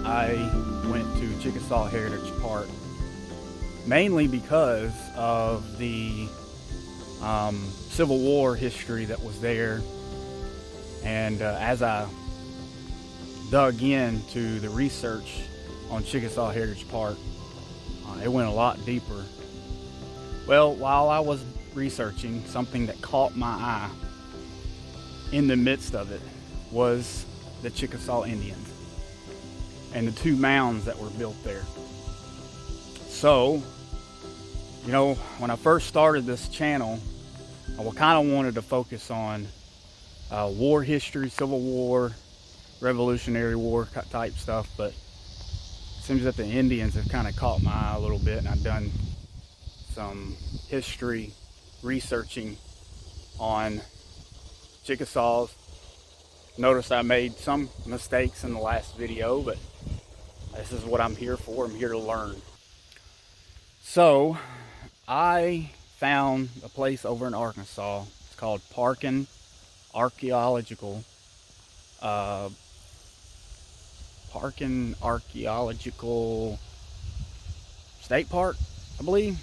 I went to Chickasaw Heritage Park mainly because of the Civil War history that was there. And as I dug into the research on Chickasaw Heritage Park, it went a lot deeper. Well, while I was researching, something that caught my eye in the midst of it was the Chickasaw Indians and the 2 mounds that were built there. So, you know, when I first started this channel, I kind of wanted to focus on war history, Civil War, Revolutionary War type stuff, but it seems that the Indians have kind of caught my eye a little bit, and I've done some history researching on Chickasaws. Notice I made some mistakes in the last video, but this is what I'm here for. I'm here to learn. So I found a place over in Arkansas. It's called Parkin Archeological State Park, I believe.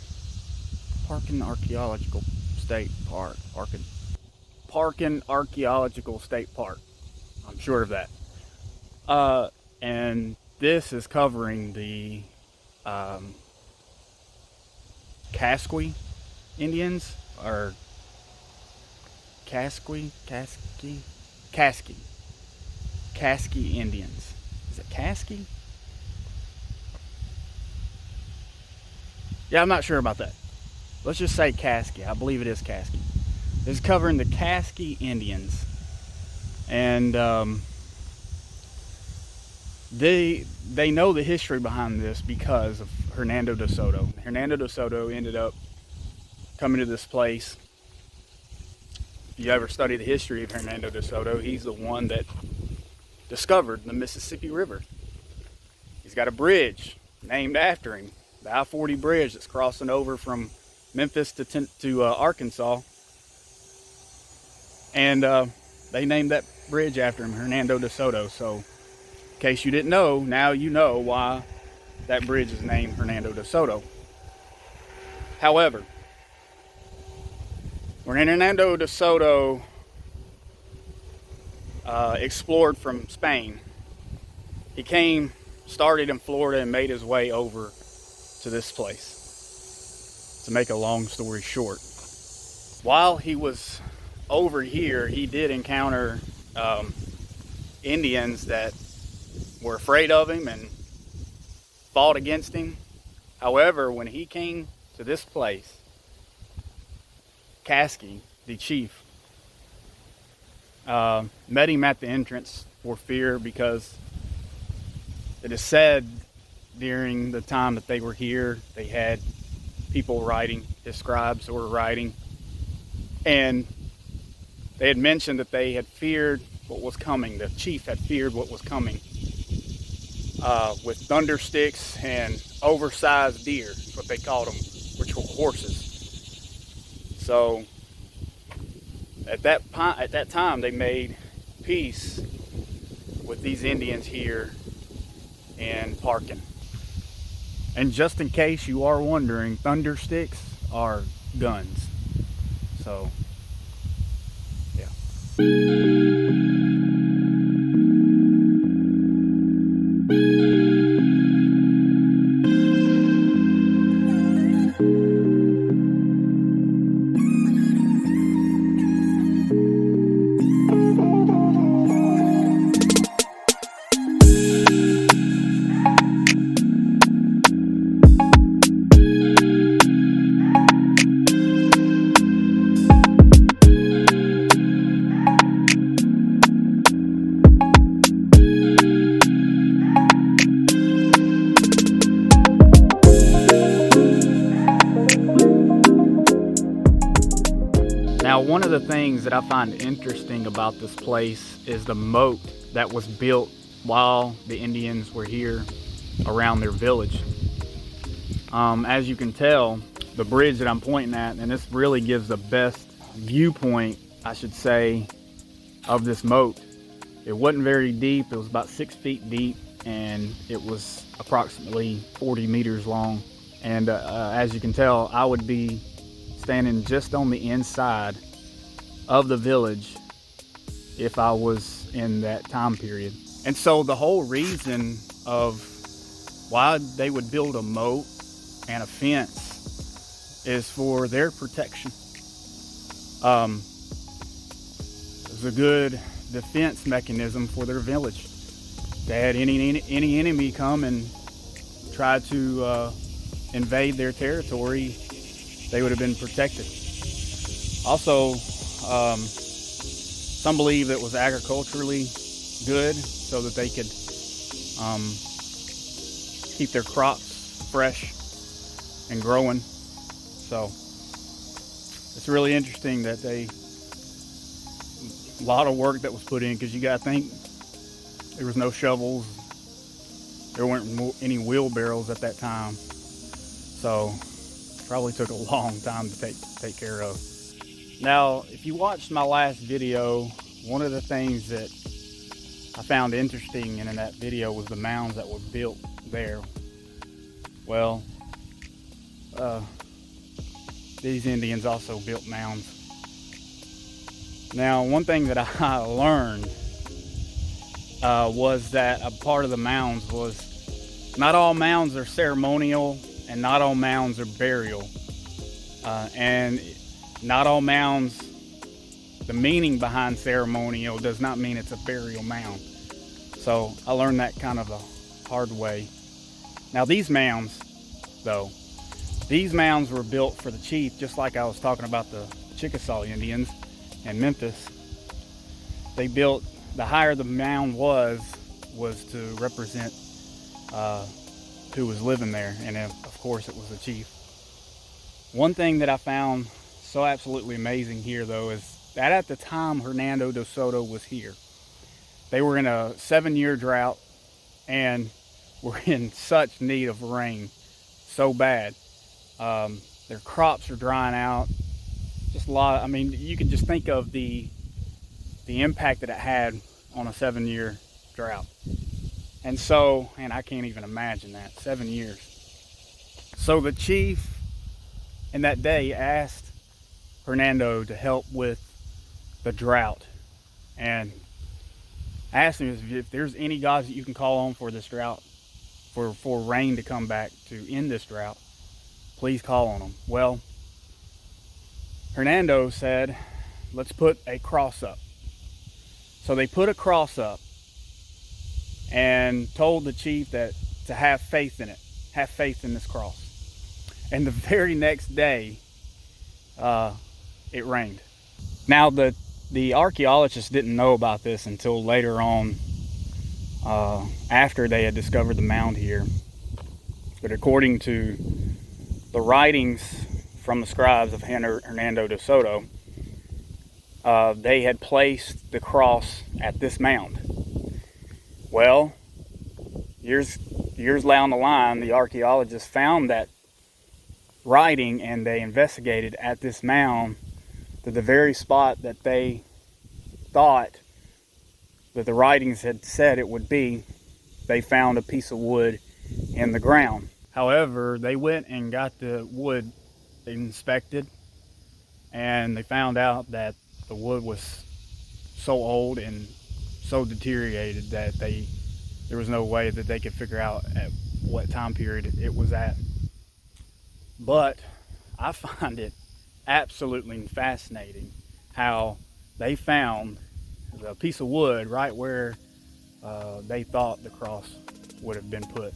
Parkin Archeological State Park. Parkin Archeological State Park. I'm sure of that. And this is covering the Casqui Indians, or Casqui Indians. Is it Casqui? Yeah, I'm not sure about that. Let's just say Casqui. I believe it is Casqui. It's covering the Casqui Indians. And they know the history behind this because of Hernando de Soto. Hernando de Soto ended up coming to this place. If you ever study the history of Hernando de Soto, he's the one that discovered the Mississippi River. He's got a bridge named after him, the I-40 bridge that's crossing over from Memphis to Arkansas. And they named that bridge after him, Hernando de Soto. So in case you didn't know, now you know why that bridge is named Hernando de Soto. However, when Hernando de Soto explored from Spain, he started in Florida and made his way over to this place. To make a long story short, while he was over here, he did encounter Indians that were afraid of him and fought against him. However, when he came to this place, Casqui, the chief, met him at the entrance for fear, because it is said during the time that they were here, they had people writing, his scribes were writing, and they had mentioned that they had feared what was coming. The chief had feared what was coming with thunder sticks and oversized deer, is what they called them, which were horses. So at that time, they made peace with these Indians here in Parkin. And just in case you are wondering, thunder sticks are guns. So, yeah. Now, one of the things that I find interesting about this place is the moat that was built while the Indians were here around their village. As you can tell, the bridge that I'm pointing at, and this really gives the best viewpoint, I should say, of this moat. It wasn't very deep. It was about 6 feet deep, and it was approximately 40 meters long. And as you can tell, I would be standing just on the inside of the village if I was in that time period. And so the whole reason of why they would build a moat and a fence is for their protection. It's a good defense mechanism for their village. They had any enemy come and try to invade their territory, they would have been protected. Also, some believe it was agriculturally good so that they could keep their crops fresh and growing. So it's really interesting that a lot of work that was put in, because you got to think there was no shovels, there weren't any wheelbarrows at that time, so probably took a long time to take care of. Now, if you watched my last video, one of the things that I found interesting in that video was the mounds that were built there. Well, these Indians also built mounds. Now, one thing that I learned was that a part of the mounds was not all mounds are ceremonial and not all mounds are burial. And not all mounds, the meaning behind ceremonial does not mean it's a burial mound. So I learned that kind of the hard way. Now these mounds, though, these mounds were built for the chief, just like I was talking about the Chickasaw Indians in Memphis. They built, the higher the mound was to represent who was living there, and of course it was the chief. One thing that I found so absolutely amazing here, though, is that at the time Hernando de Soto was here, they were in a 7-year drought and were in such need of rain, so bad. Their crops are drying out. Just a lot. I mean, you can just think of the impact that it had on a 7-year drought. And so, and I can't even imagine that, 7 years. So the chief in that day asked Hernando to help with the drought, and asked him if there's any gods that you can call on for this drought, for rain to come back to end this drought, please call on them. Well, Hernando said, let's put a cross up. So they put a cross up and told the chief that to have faith in it, have faith in this cross. And the very next day, it rained. Now the archaeologists didn't know about this until later on, after they had discovered the mound here. But according to the writings from the scribes of Hernando de Soto, they had placed the cross at this mound. Well, years down the line, the archaeologists found that writing, and they investigated at this mound to the very spot that they thought that the writings had said it would be. They found a piece of wood in the ground. However, they went and got the wood inspected, and they found out that the wood was so old and so deteriorated that there was no way that they could figure out at what time period it was at. But I find it absolutely fascinating how they found the piece of wood right where they thought the cross would have been put.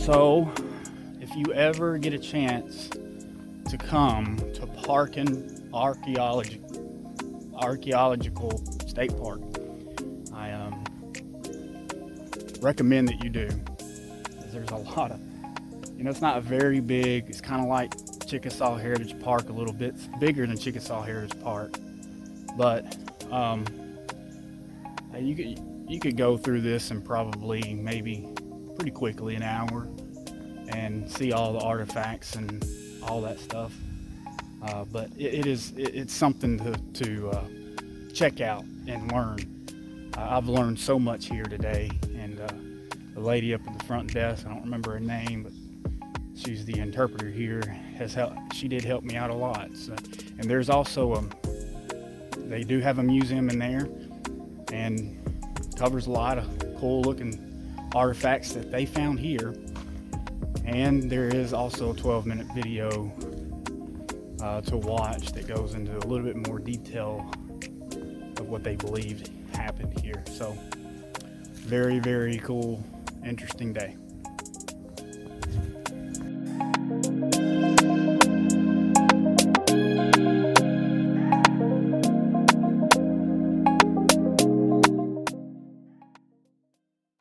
So, if you ever get a chance to come to Parkin Archeological State Park, I recommend that you do. There's a lot of, it's not very big. It's kind of like Chickasaw Heritage Park a little bit. It's bigger than Chickasaw Heritage Park, but you could go through this in probably maybe pretty quickly an hour and see all the artifacts and all that stuff. But it's something to check out and learn. I've learned so much here today, and the lady up at the front desk, I don't remember her name, but she's the interpreter here, she did help me out a lot. So, and there's also they do have a museum in there, and covers a lot of cool looking artifacts that they found here. And there is also a 12-minute video to watch that goes into a little bit more detail of what they believed happened here. So very, very cool, interesting day.